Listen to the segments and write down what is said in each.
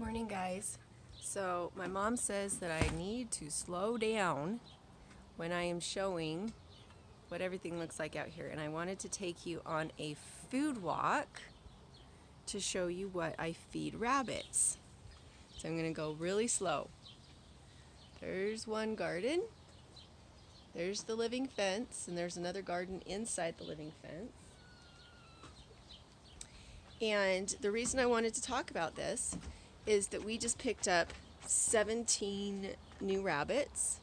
Morning, guys. So my mom says that I need to slow down when I am showing what everything looks like out here, and I wanted to take you on a food walk to show you what I feed rabbits. So I'm going to go really slow. There's one garden, there's the living fence, and there's another garden inside the living fence. And the reason I wanted to talk about this is that we just picked up 17 new rabbits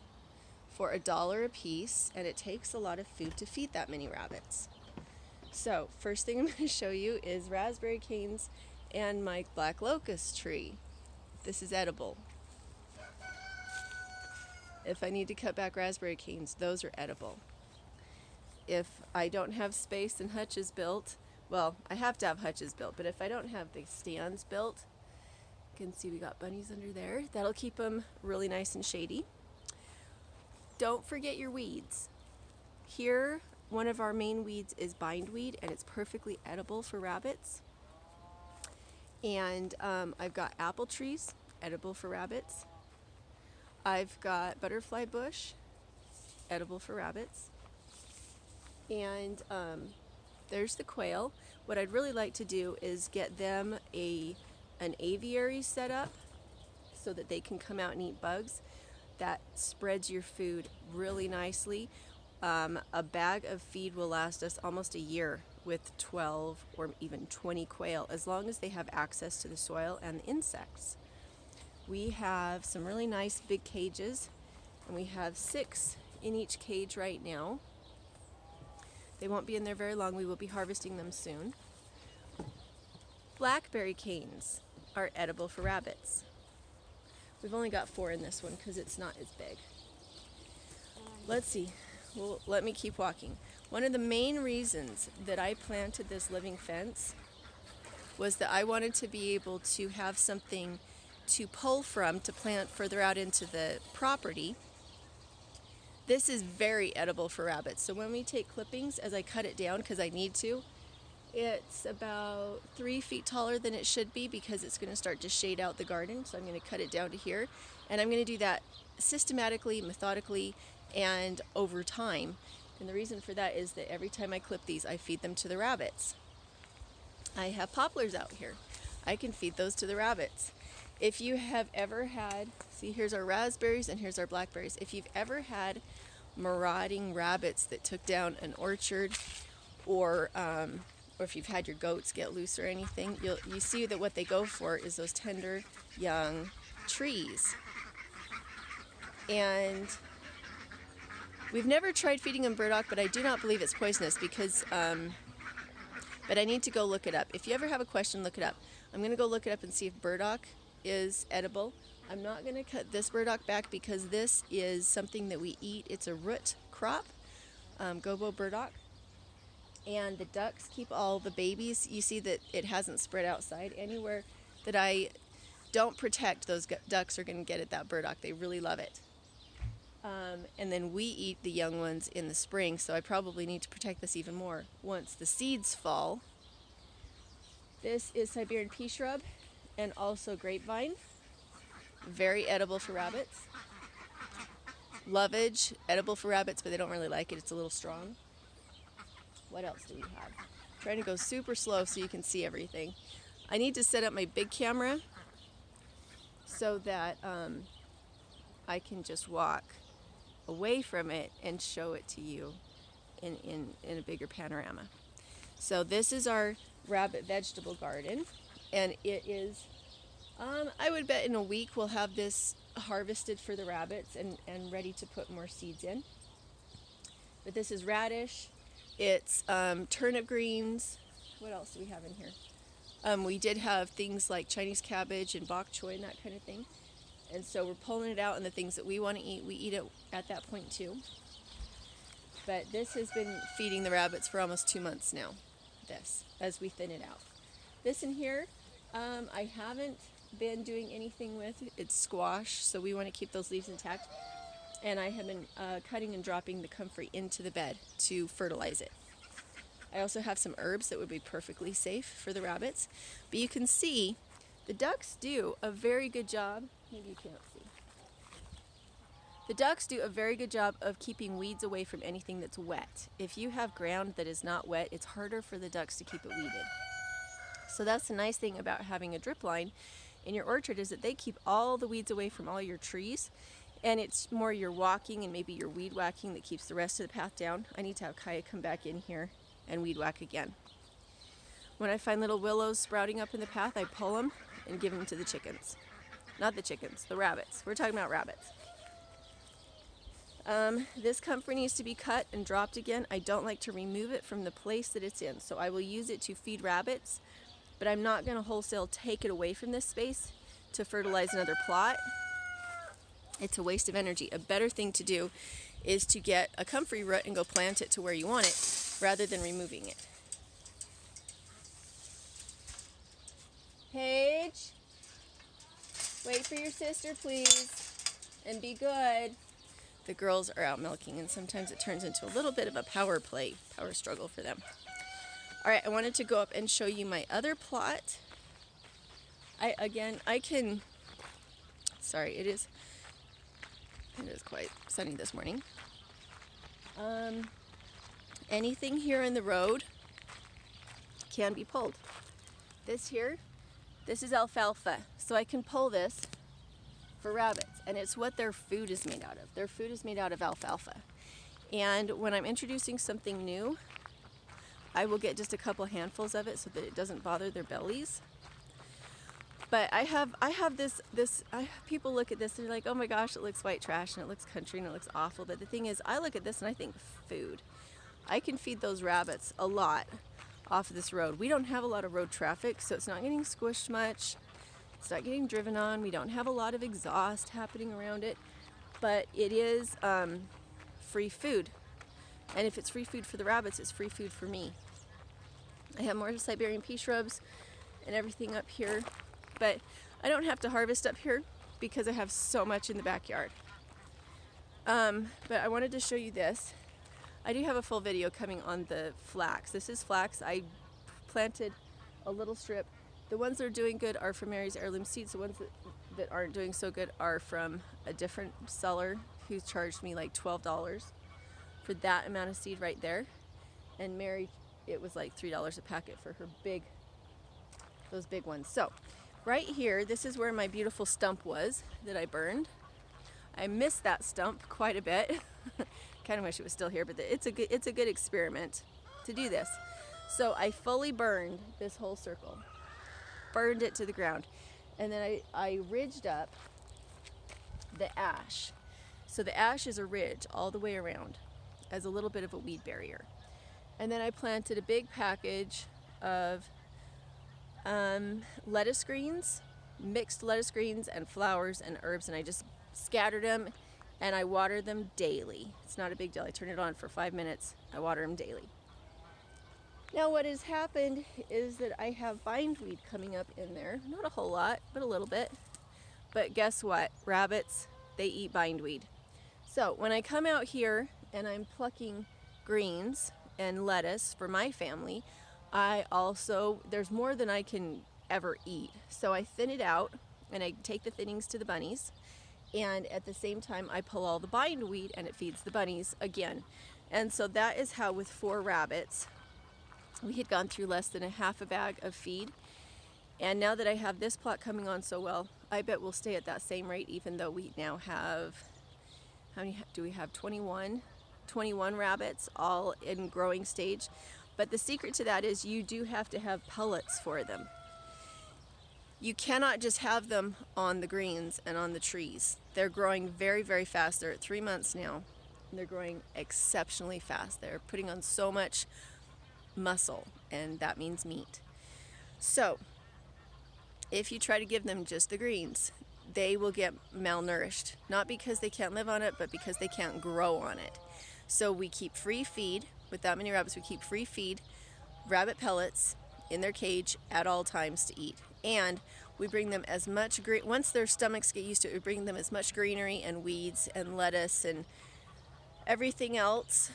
for $1 a piece, and it takes a lot of food to feed that many rabbits. So first thing I'm going to show you is raspberry canes and my black locust tree. This is edible. If I need to cut back raspberry canes, those are edible. If I don't have space and hutches built, well, I have to have hutches built, but if I don't have the stands built, you can see we got bunnies under there. That'll keep them really nice and shady. Don't forget your weeds. Here, one of our main weeds is bindweed, and it's perfectly edible for rabbits. And I've got apple trees, edible for rabbits. I've got butterfly bush, edible for rabbits. And there's the quail. What I'd really like to do is get them an aviary set up so that they can come out and eat bugs. That spreads your food really nicely. A bag of feed will last us almost a year with 12 or even 20 quail, as long as they have access to the soil and the insects. We have some really nice big cages, and we have 6 in each cage right now. They won't be in there very long. We will be harvesting them soon. Blackberry canes are edible for rabbits. We've only got 4 in this one because it's not as big. Let's see. Well, let me keep walking. One of the main reasons that I planted this living fence was that I wanted to be able to have something to pull from to plant further out into the property. This is very edible for rabbits. So when we take clippings, as I cut it down, because I need to, it's about 3 feet taller than it should be because it's going to start to shade out the garden. So I'm going to cut it down to here. And I'm going to do that systematically, methodically, and over time. And the reason for that is that every time I clip these, I feed them to the rabbits. I have poplars out here. I can feed those to the rabbits. If you have ever had, see, here's our raspberries and here's our blackberries. If you've ever had marauding rabbits that took down an orchard, or if you've had your goats get loose or anything, you see that what they go for is those tender young trees. And we've never tried feeding them burdock, but I do not believe it's poisonous because, but I need to go look it up. If you ever have a question, look it up. I'm going to go look it up and see if burdock is edible. I'm not going to cut this burdock back because this is something that we eat. It's a root crop, gobo burdock. And the ducks keep all the babies. You see that it hasn't spread outside. Anywhere that I don't protect, those ducks are going to get at that burdock. They really love it. And then we eat the young ones in the spring, so I probably need to protect this even more once the seeds fall. This is Siberian pea shrub and also grapevine. Very edible for rabbits. Lovage, edible for rabbits, but they don't really like it. It's a little strong. What else do we have? I'm trying to go super slow so you can see everything. I need to set up my big camera so that I can just walk away from it and show it to you in a bigger panorama. So this is our rabbit vegetable garden, and it is, I would bet in a week we'll have this harvested for the rabbits and ready to put more seeds in. But this is radish, it's turnip greens. What else do we have in here? We did have things like Chinese cabbage and bok choy and that kind of thing. And so we're pulling it out, and the things that we want to eat, we eat it at that point too. But this has been feeding the rabbits for almost 2 months now, this, as we thin it out. This in here, I haven't been doing anything with. It's squash, so we want to keep those leaves intact. And I have been cutting and dropping the comfrey into the bed to fertilize it. I also have some herbs that would be perfectly safe for the rabbits. But you can see The ducks do a very good job. Maybe you can't see. The ducks do a very good job of keeping weeds away from anything that's wet. If you have ground that is not wet, it's harder for the ducks to keep it weeded. So that's the nice thing about having a drip line in your orchard, is that they keep all the weeds away from all your trees, and it's more your walking and maybe your weed whacking that keeps the rest of the path down. I need to have Kaya come back in here and weed whack again. When I find little willows sprouting up in the path, I pull them and give them to the chickens. Not the chickens, the rabbits. We're talking about rabbits. This comfrey needs to be cut and dropped again. I don't like to remove it from the place that it's in, so I will use it to feed rabbits, but I'm not going to wholesale take it away from this space to fertilize another plot. It's a waste of energy. A better thing to do is to get a comfrey root and go plant it to where you want it, rather than removing it. Paige, wait for your sister, please, and be good. The girls are out milking, and sometimes it turns into a little bit of a power struggle for them. All right, I wanted to go up and show you my other plot. Sorry, it is quite sunny this morning. Anything here in the road can be pulled. This is alfalfa, so I can pull this for rabbits, and it's what their food is made out of. Their food is made out of alfalfa. And when I'm introducing something new, I will get just a couple handfuls of it so that it doesn't bother their bellies. But I have this people look at this and they're like, oh my gosh, it looks white trash and it looks country and it looks awful. But the thing is, I look at this and I think food. I can feed those rabbits a lot off of this road. We don't have a lot of road traffic, so it's not getting squished much. It's not getting driven on. We don't have a lot of exhaust happening around it, but it is free food. And if it's free food for the rabbits, it's free food for me. I have more Siberian pea shrubs and everything up here, but I don't have to harvest up here because I have so much in the backyard. But I wanted to show you this. I do have a full video coming on the flax. This is flax. I planted a little strip. The ones that are doing good are from Mary's Heirloom seeds. The ones that aren't doing so good are from a different seller who charged me like $12 for that amount of seed right there. And Mary, it was like $3 a packet for her those big ones. So right here, this is where my beautiful stump was that I burned. I missed that stump quite a bit. Kind of wish it was still here, but it's a good experiment to do this. So I fully burned this whole circle. Burned it to the ground, and then I ridged up the ash. So the ash is a ridge all the way around as a little bit of a weed barrier. And then I planted a big package of lettuce greens, mixed lettuce greens and flowers and herbs, and I just scattered them and I water them daily. It's not a big deal. I turn it on for 5 minutes. I water them daily. Now what has happened is that I have bindweed coming up in there. Not a whole lot, but a little bit. But guess what? Rabbits, they eat bindweed. So when I come out here and I'm plucking greens and lettuce for my family, there's more than I can ever eat. So I thin it out and I take the thinnings to the bunnies. And at the same time, I pull all the bindweed and it feeds the bunnies again. And so that is how with 4 rabbits, we had gone through less than a half a bag of feed. And now that I have this plot coming on so well, I bet we'll stay at that same rate, even though we now have, how many do we have? 21 rabbits, all in growing stage. But the secret to that is you do have to have pellets for them. You cannot just have them on the greens and on the trees. They're growing very, very fast. They're at 3 months now. And they're growing exceptionally fast. They're putting on so much muscle, and that means meat. So if you try to give them just the greens, they will get malnourished, not because they can't live on it, but because they can't grow on it. So we keep free feed. With that many rabbits, we keep free feed, rabbit pellets in their cage at all times to eat. And we bring them as much once their stomachs get used to it, we bring them as much greenery and weeds and lettuce and everything else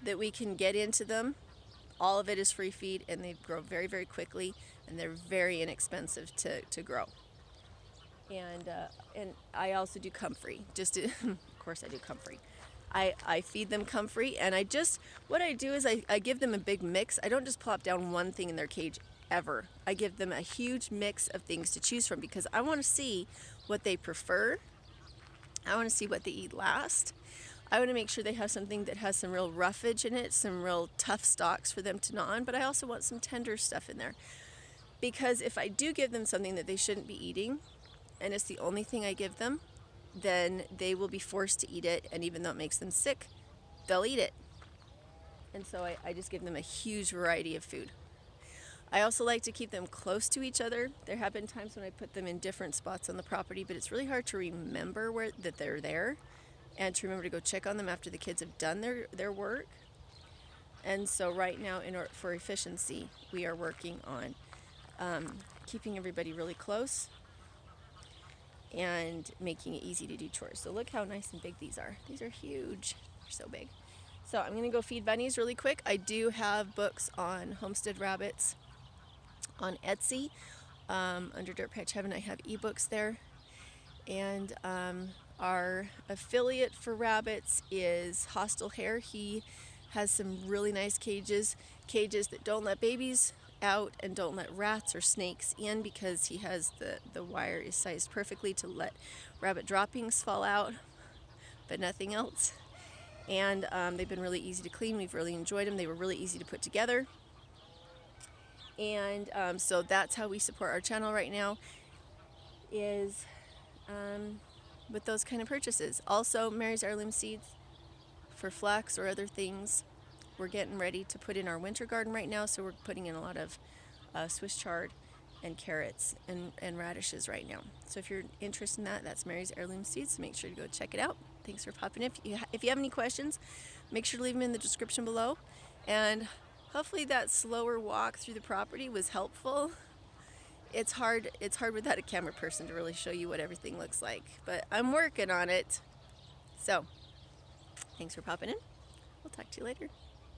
that we can get into them. All of it is free feed, and they grow very, very quickly, and they're very inexpensive to grow. And I also do comfrey. Of course I do comfrey. I feed them comfrey, and what I do is I give them a big mix. I don't just plop down one thing in their cage ever. I give them a huge mix of things to choose from because I want to see what they prefer. I want to see what they eat last. I want to make sure they have something that has some real roughage in it, some real tough stalks for them to gnaw on, but I also want some tender stuff in there. Because if I do give them something that they shouldn't be eating, and it's the only thing I give them, then they will be forced to eat it, and even though it makes them sick, they'll eat it. And so I just give them a huge variety of food. I also like to keep them close to each other. There have been times when I put them in different spots on the property, but it's really hard to remember that they're there and to remember to go check on them after the kids have done their work. And so right now, for efficiency, we are working on keeping everybody really close and making it easy to do chores. So look how nice and big these are. These are huge. They're so big. So I'm going to go feed bunnies really quick. I do have books on Homestead rabbits on Etsy. Under Dirtpatcheaven, I have ebooks there. And our affiliate for rabbits is Hare. He has some really nice cages that don't let babies out and don't let rats or snakes in, because he has the wire is sized perfectly to let rabbit droppings fall out, but nothing else. And they've been really easy to clean. We've really enjoyed them. They were really easy to put together. And so that's how we support our channel right now, is with those kind of purchases. Also, Mary's Heirloom seeds for flax or other things. We're getting ready to put in our winter garden right now, so we're putting in a lot of Swiss chard and carrots and radishes right now. So if you're interested in that, that's Mary's Heirloom seeds. So make sure to go check it out. Thanks for popping in. If you have any questions, make sure to leave them in the description below. And hopefully that slower walk through the property was helpful. It's hard without a camera person to really show you what everything looks like, but I'm working on it. So thanks for popping in. We'll talk to you later.